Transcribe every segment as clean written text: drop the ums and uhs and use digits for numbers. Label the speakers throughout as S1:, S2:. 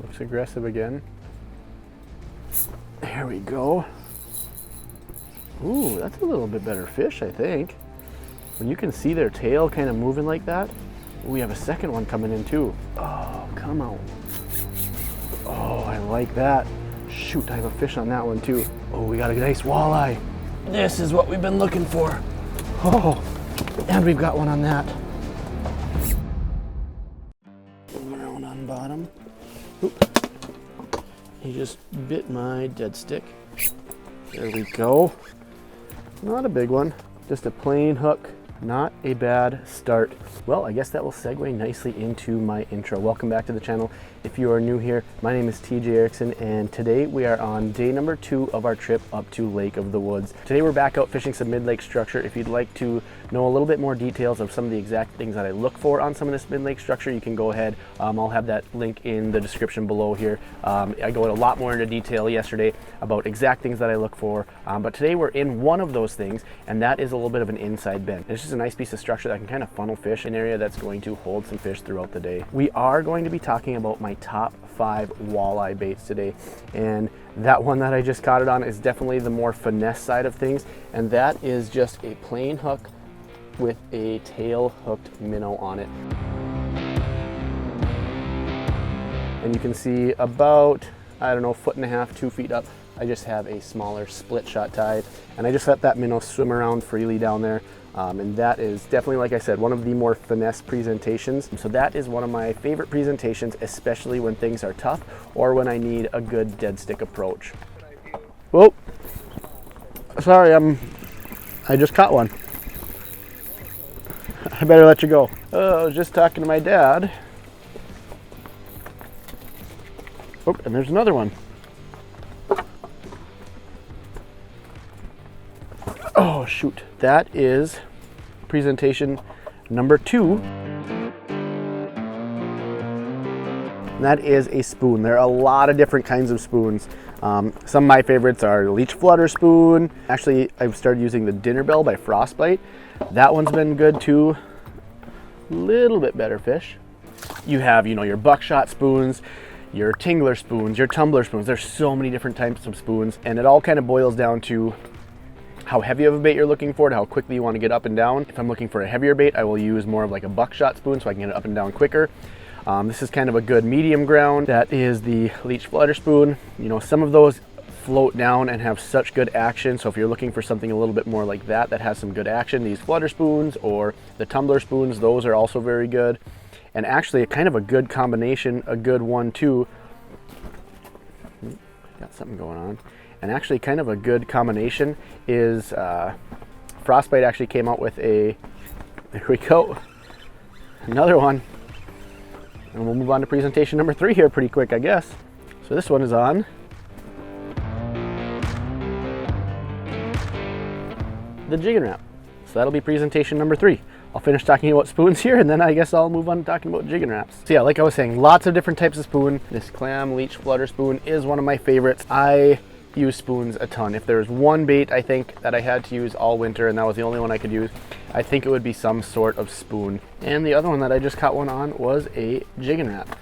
S1: Looks aggressive again. There we go. Ooh, that's a little bit better fish, I think. When you can see their tail kind of moving like that. We have a second one coming in too. Oh, come on. Oh, I like that. Shoot, I have a fish on that one too. Oh, we got a nice walleye. This is what we've been looking for. Oh, and we've got one on that. Around on bottom. Oop. He just bit my dead stick. There we go. Not a big one, just a plain hook. Not a bad start. Well, I guess that will segue nicely into my intro. Welcome back to the channel. If you are new here, my name is TJ Erickson, and today we are on day number 2 of our trip up to Lake of the Woods. Today we're back out fishing some mid-lake structure. If you'd like to know a little bit more details of some of the exact things that I look for on some of this mid-lake structure, you can go ahead. I'll have that link in the description below here. I go a lot more into detail yesterday about exact things that I look for, but today we're in one of those things, and that is a little bit of an inside bend. It's just a nice piece of structure that can kind of funnel fish in an area that's going to hold some fish throughout the day. We are going to be talking about my top 5 walleye baits today, and that one that I just caught it on is definitely the more finesse side of things, and that is just a plain hook with a tail hooked minnow on it. And you can see about, I don't know, 1.5 to 2 feet up, I just have a smaller split shot tied, and I just let that minnow swim around freely down there. And that is definitely, like I said, one of the more finesse presentations. So that is one of my favorite presentations, especially when things are tough or when I need a good dead stick approach. Whoa, sorry, I just caught one. I better let you go. I was just talking to my dad. Oh, and there's another one. Oh shoot, that is presentation number 2. And that is a spoon. There are a lot of different kinds of spoons. Some of my favorites are Leech Flutter spoon. Actually, I've started using the Dinner Bell by Frostbite. That one's been good too. Little bit better fish. You have, your buckshot spoons, your tingler spoons, your tumbler spoons. There's so many different types of spoons, and it all kind of boils down to how heavy of a bait you're looking for, to how quickly you want to get up and down. If I'm looking for a heavier bait, I will use more of like a buckshot spoon so I can get it up and down quicker. This is kind of a good medium ground. That is the Leech Flutter spoon. Some of those float down and have such good action, so if you're looking for something a little bit more like that has some good action, these flutter spoons or the tumbler spoons, those are also very good. And actually, kind of a good combination, a good one too. Got something going on. And actually kind of a good combination is Frostbite actually came out with a, there we go, another one. And we'll move on to presentation number 3 here pretty quick, I guess. So this one is on the Jig and Wrap. So that'll be presentation number 3. I'll finish talking about spoons here, and then I guess I'll move on to talking about Jig and Wraps. So yeah, like I was saying, lots of different types of spoon. This clam Leech Flutter spoon is one of my favorites. I use spoons a ton. If there's one bait I think that I had to use all winter and that was the only one I could use, I think it would be some sort of spoon. And the other one that I just caught one on was a Jig and Wrap.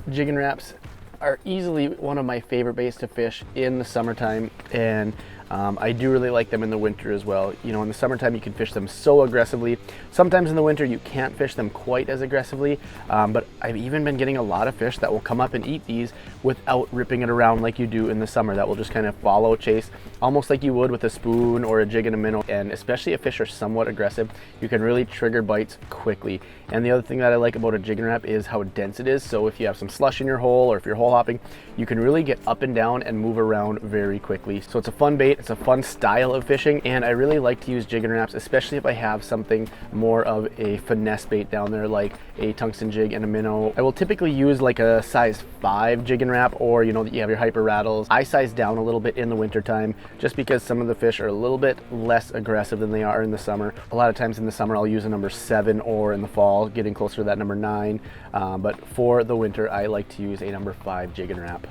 S1: Jig and Wraps are easily one of my favorite baits to fish in the summertime, and I do really like them in the winter as well. In the summertime you can fish them so aggressively. Sometimes in the winter you can't fish them quite as aggressively, but I've even been getting a lot of fish that will come up and eat these without ripping it around like you do in the summer. That will just kind of follow chase, almost like you would with a spoon or a jig and a minnow. And especially if fish are somewhat aggressive, you can really trigger bites quickly. And the other thing that I like about a Jig and Wrap is how dense it is. So if you have some slush in your hole, or if you're hole hopping, you can really get up and down and move around very quickly. So it's a fun bait. It's a fun style of fishing, and I really like to use Jig and Wraps, especially if I have something more of a finesse bait down there, like a tungsten jig and a minnow. I will typically use like a size 5 Jig and Wrap, or you have your hyper rattles. I size down a little bit in the winter time just because some of the fish are a little bit less aggressive than they are in the summer. A lot of times in the summer I'll use a number 7, or in the fall getting closer to that number 9, but for the winter I like to use a number 5 Jig and Wrap.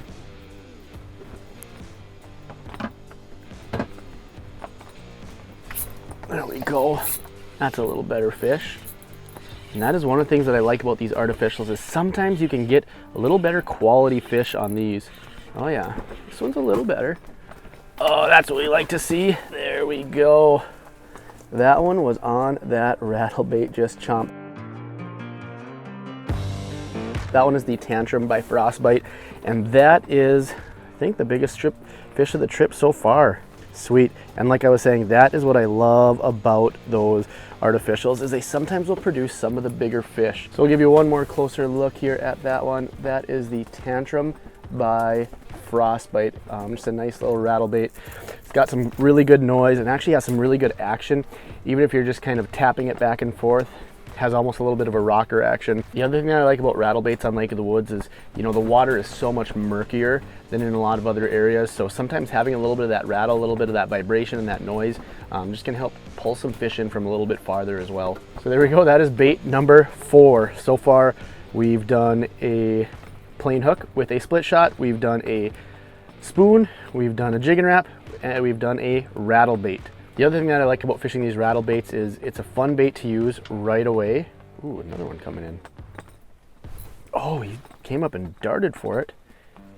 S1: There we go. That's a little better fish. And that is one of the things that I like about these artificials is sometimes you can get a little better quality fish on these. Oh yeah, this one's a little better. Oh, that's what we like to see. There we go. That one was on that rattle bait, just chomp. That one is the Tantrum by Frostbite, and that is, I think, the biggest fish of the trip so far. Sweet. And like I was saying, that is what I love about those artificials, is they sometimes will produce some of the bigger fish. So I'll give you one more closer look here at that one. That is the Tantrum by Frostbite. Just a nice little rattle bait. It's got some really good noise and actually has some really good action, even if you're just kind of tapping it back and forth. Has almost a little bit of a rocker action. The other thing that I like about rattle baits on Lake of the Woods is, you know, the water is so much murkier than in a lot of other areas. So sometimes having a little bit of that rattle, a little bit of that vibration and that noise just can help pull some fish in from a little bit farther as well. So there we go. That is bait number 4. So far, we've done a plain hook with a split shot. We've done a spoon. We've done a jig and wrap, and we've done a rattle bait. The other thing that I like about fishing these rattle baits is it's a fun bait to use right away. Ooh, another one coming in. Oh, he came up and darted for it.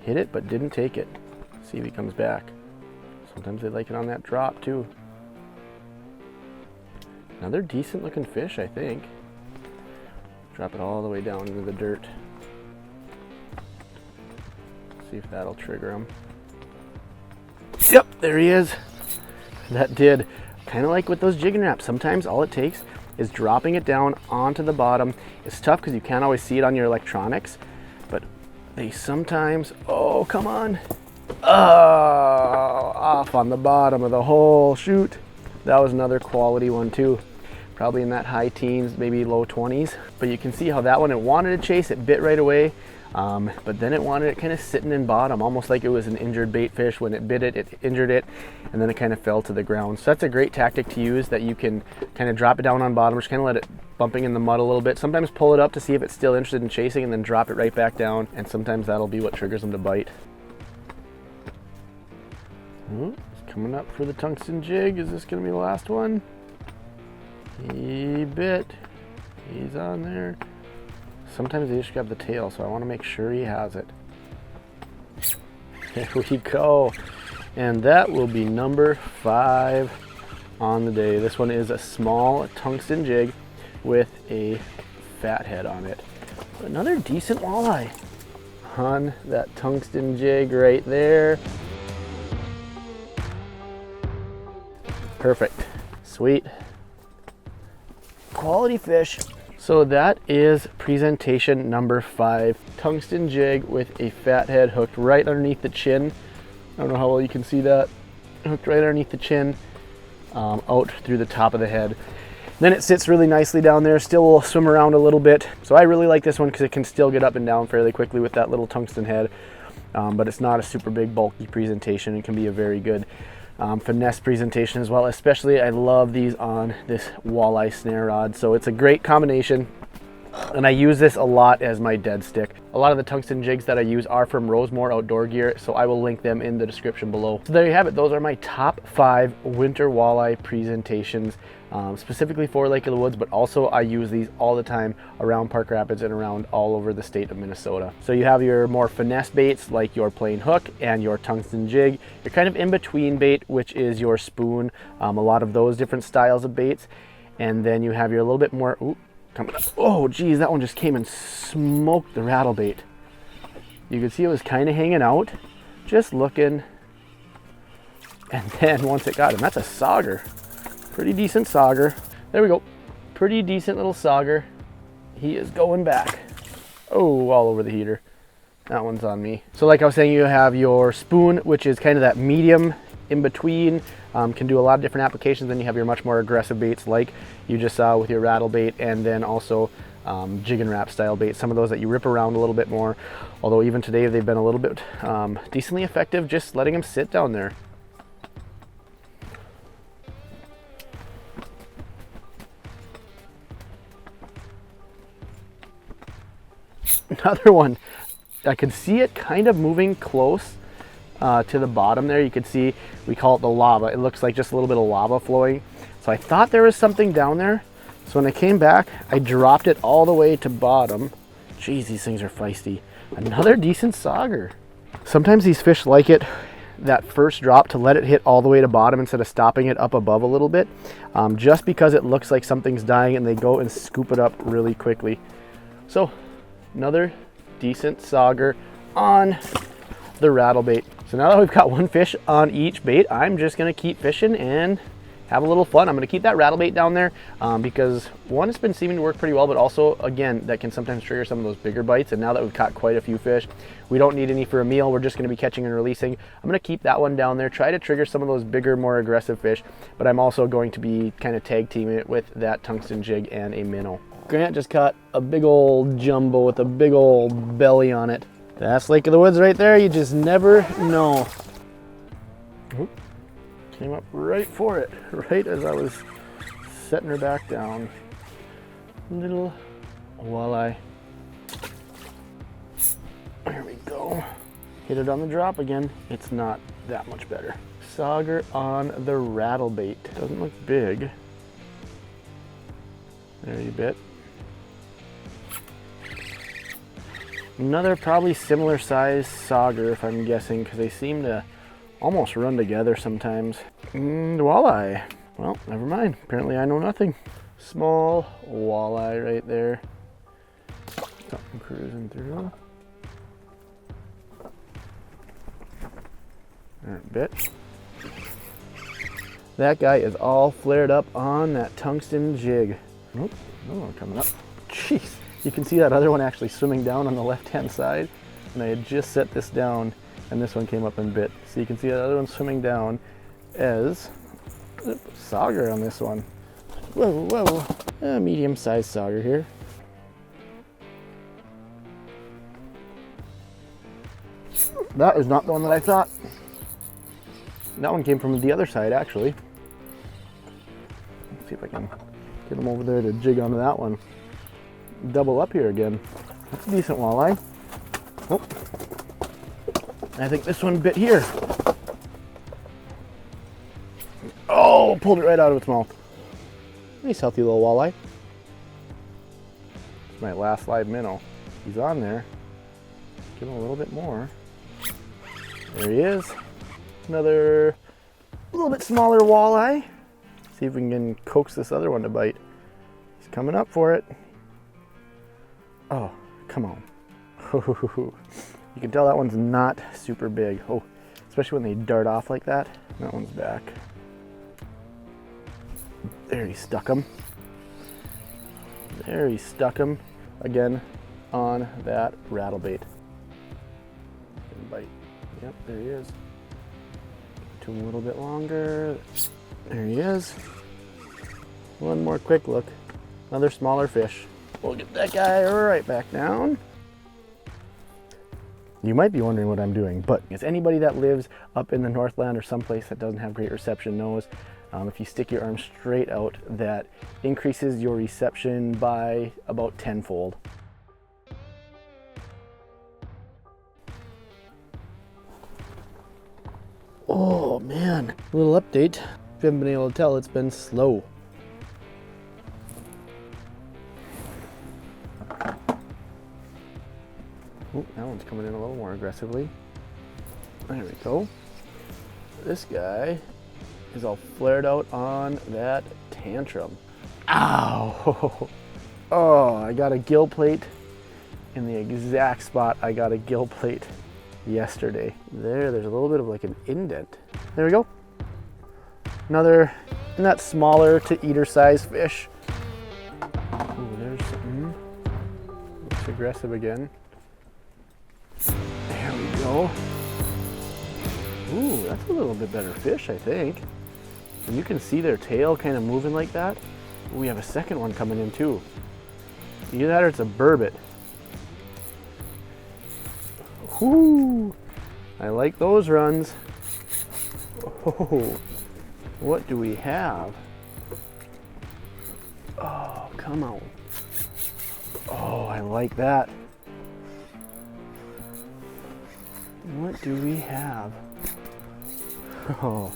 S1: Hit it, but didn't take it. See if he comes back. Sometimes they like it on that drop too. Another decent looking fish, I think. Drop it all the way down into the dirt. See if that'll trigger him. Yep, there he is. That did. Kind of like with those jig and wraps. Sometimes all it takes is dropping it down onto the bottom. It's tough because you can't always see it on your electronics, but they sometimes, oh, come on. Oh, off on the bottom of the hole. Shoot. That was another quality one too. Probably in that high teens, maybe low 20s. But you can see how that one, it wanted to chase, it bit right away. But then it wanted it kind of sitting in bottom, almost like it was an injured bait fish. When it bit it, it injured it, and then it kind of fell to the ground. So that's a great tactic to use, that you can kind of drop it down on bottom, just kind of let it bumping in the mud a little bit. Sometimes pull it up to see if it's still interested in chasing, and then drop it right back down, and sometimes that'll be what triggers them to bite. He's coming up for the tungsten jig. Is this going to be the last one? He bit. He's on there. Sometimes they just grab the tail, so I want to make sure he has it. There we go. And that will be number 5 on the day. This one is a small tungsten jig with a fat head on it. Another decent walleye on that tungsten jig right there. Perfect. Sweet. Quality fish. So that is presentation number 5. Tungsten jig with a fat head hooked right underneath the chin. I don't know how well you can see that. Hooked right underneath the chin, out through the top of the head. Then it sits really nicely down there, still will swim around a little bit. So I really like this one because it can still get up and down fairly quickly with that little tungsten head. But it's not a super big bulky presentation. It can be a very good finesse presentation as well. Especially I love these on this walleye snare rod. So it's a great combination. And I use this a lot as my dead stick. A lot of the tungsten jigs that I use are from Rosemore Outdoor Gear, so I will link them in the description below. So there you have it. Those are my top 5 winter walleye presentations, specifically for Lake of the Woods, but also I use these all the time around Park Rapids and around all over the state of Minnesota. So you have your more finesse baits like your plain hook and your tungsten jig. You're kind of in between bait, which is your spoon, a lot of those different styles of baits. And then you have your little bit more, coming up. Oh geez, that one just came and smoked the rattle bait. You can see it was kind of hanging out, just looking, and then once it got him, that's a sauger. Pretty decent sauger. There we go. Pretty decent little sauger. He is going back. Oh, all over the heater. That one's on me. So like I was saying, you have your spoon, which is kind of that medium in between, can do a lot of different applications. Then you have your much more aggressive baits like you just saw with your rattle bait, and then also jig and wrap style baits, some of those that you rip around a little bit more, although even today they've been a little bit decently effective just letting them sit down there. Another one, I can see it kind of moving close to the bottom there. You can see, we call it the lava. It looks like just a little bit of lava flowing. So I thought there was something down there. So when I came back, I dropped it all the way to bottom. Jeez, these things are feisty. Another decent sauger. Sometimes these fish like it, that first drop, to let it hit all the way to bottom instead of stopping it up above a little bit, just because it looks like something's dying and they go and scoop it up really quickly. So another decent sauger on the rattle bait. So now that we've got one fish on each bait, I'm just gonna keep fishing and have a little fun. I'm gonna keep that rattle bait down there because one, it's been seeming to work pretty well, but also, again, that can sometimes trigger some of those bigger bites. And now that we've caught quite a few fish, we don't need any for a meal. We're just gonna be catching and releasing. I'm gonna keep that one down there, try to trigger some of those bigger, more aggressive fish, but I'm also going to be kind of tag teaming it with that tungsten jig and a minnow. Grant just caught a big old jumbo with a big old belly on it. That's Lake of the Woods right there. You just never know. Oop. Came up right for it, right as I was setting her back down. Little walleye. There we go. Hit it on the drop again. It's not that much better. Sauger on the rattle bait. Doesn't look big. There you bit. Another probably similar size sauger, if I'm guessing, because they seem to almost run together sometimes. Walleye. Well, never mind. Apparently I know nothing. Small walleye right there. Something cruising through. Alright, bit. That guy is all flared up on that tungsten jig. Nope, another one coming up. Jeez. You can see that other one actually swimming down on the left-hand side, and I had just set this down, and this one came up and bit. So you can see that other one swimming down as sauger on this one. Whoa, whoa, a medium-sized sauger here. That is not the one that I thought. That one came from the other side, actually. Let's see if I can get him over there to jig onto that one. Double up here again. That's a decent walleye. Oh. I think this one bit here. Oh, pulled it right out of its mouth. Nice healthy little walleye. It's my last live minnow. He's on there. Give him a little bit more. There he is. Another little bit smaller walleye. See if we can coax this other one to bite. He's coming up for it. Oh, come on. You can tell that one's not super big. Oh, especially when they dart off like that. That one's back. There, he stuck him. There, he stuck him again on that rattle bait. Bite. Yep, there he is. To him a little bit longer. There he is. One more quick look. Another smaller fish. We'll get that guy right back down. You might be wondering what I'm doing, but as anybody that lives up in the Northland or someplace that doesn't have great reception knows, if you stick your arm straight out, that increases your reception by about 10-fold. Oh man, little update. If you haven't been able to tell, it's been slow. Oh, that one's coming in a little more aggressively. There we go. This guy is all flared out on that Tantrum. Ow! Oh, I got a gill plate in the exact spot I got a gill plate yesterday. There's a little bit of like an indent. There we go. Another, and that smaller to eater size fish. Oh, there's something. Looks aggressive again. There we go. Ooh, that's a little bit better fish, I think. And you can see their tail kind of moving like that. We have a second one coming in too. Either that or it's a burbot. Whoo! I like those runs. Oh, what do we have? Oh, come on. Oh, I like that. What do we have? Oh,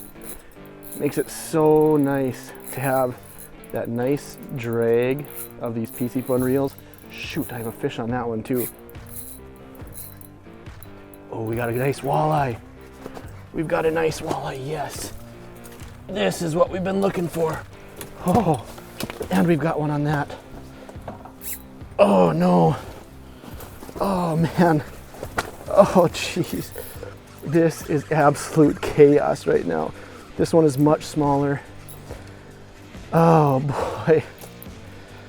S1: makes it so nice to have that nice drag of these Piscifun reels. Shoot, I have a fish on that one too. Oh, we got a nice walleye. We've got a nice walleye, yes. This is what we've been looking for. Oh, and we've got one on that. Oh no. Oh man. Oh jeez. This is absolute chaos right now. This one is much smaller. Oh boy.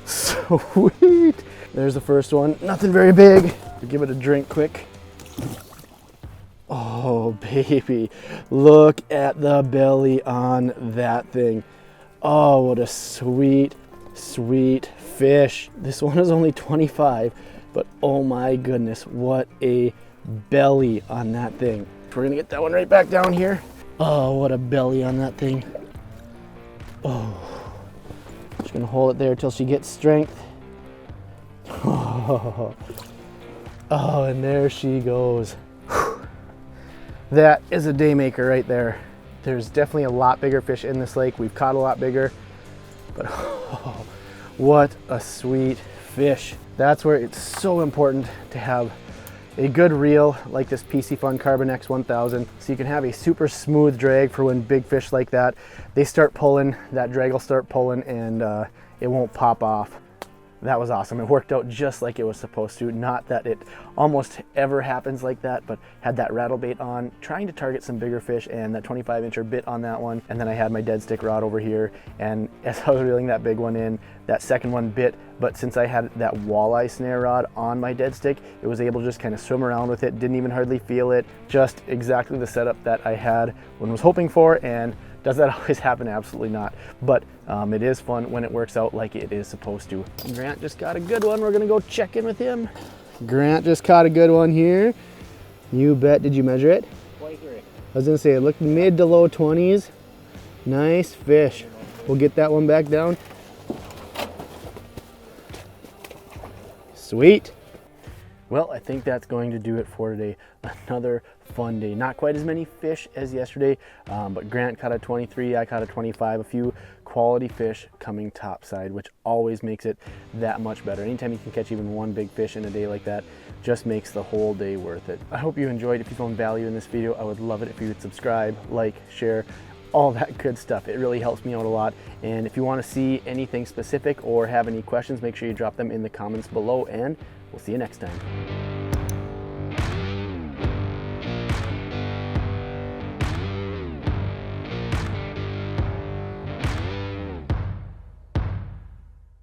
S1: Sweet. There's the first one. Nothing very big. Give it a drink quick. Oh baby. Look at the belly on that thing. Oh, what a sweet, sweet fish. This one is only 25, but oh my goodness, what a belly on that thing. We're gonna get that one right back down here. Oh, what a belly on that thing. Oh, just gonna hold it there till she gets strength. Oh, and there she goes. That is a day maker right there. There's definitely a lot bigger fish in this lake. We've caught a lot bigger, but oh, what a sweet fish. That's where it's so important to have a good reel like this Piscifun Carbon X 1000, so you can have a super smooth drag for when big fish like that, they start pulling, that drag will start pulling, and it won't pop off. That was awesome. It worked out just like it was supposed to. Not that it almost ever happens like that, but had that rattle bait on, trying to target some bigger fish, and that 25-incher bit on that one. And then I had my dead stick rod over here, and as I was reeling that big one in, that second one bit, but since I had that walleye snare rod on my dead stick, it was able to just kind of swim around with it, didn't even hardly feel it. Just exactly the setup that I had when I was hoping for. And does that always happen? Absolutely not. But it is fun when it works out like it is supposed to. Grant just got a good one. We're gonna go check in with him. Grant just caught a good one here. You bet. Did you measure it? 23. I was gonna say it looked mid to low 20s. Nice fish. We'll get that one back down. Sweet. Well, I think that's going to do it for today. Another fun day. Not quite as many fish as yesterday, but Grant caught a 23, I caught a 25, a few quality fish coming topside, which always makes it that much better. Anytime you can catch even one big fish in a day like that, just makes the whole day worth it. I hope you enjoyed. If you found value in this video, I would love it if you would subscribe, like, share, all that good stuff. It really helps me out a lot. And if you want to see anything specific or have any questions, make sure you drop them in the comments below, and we'll see you next time.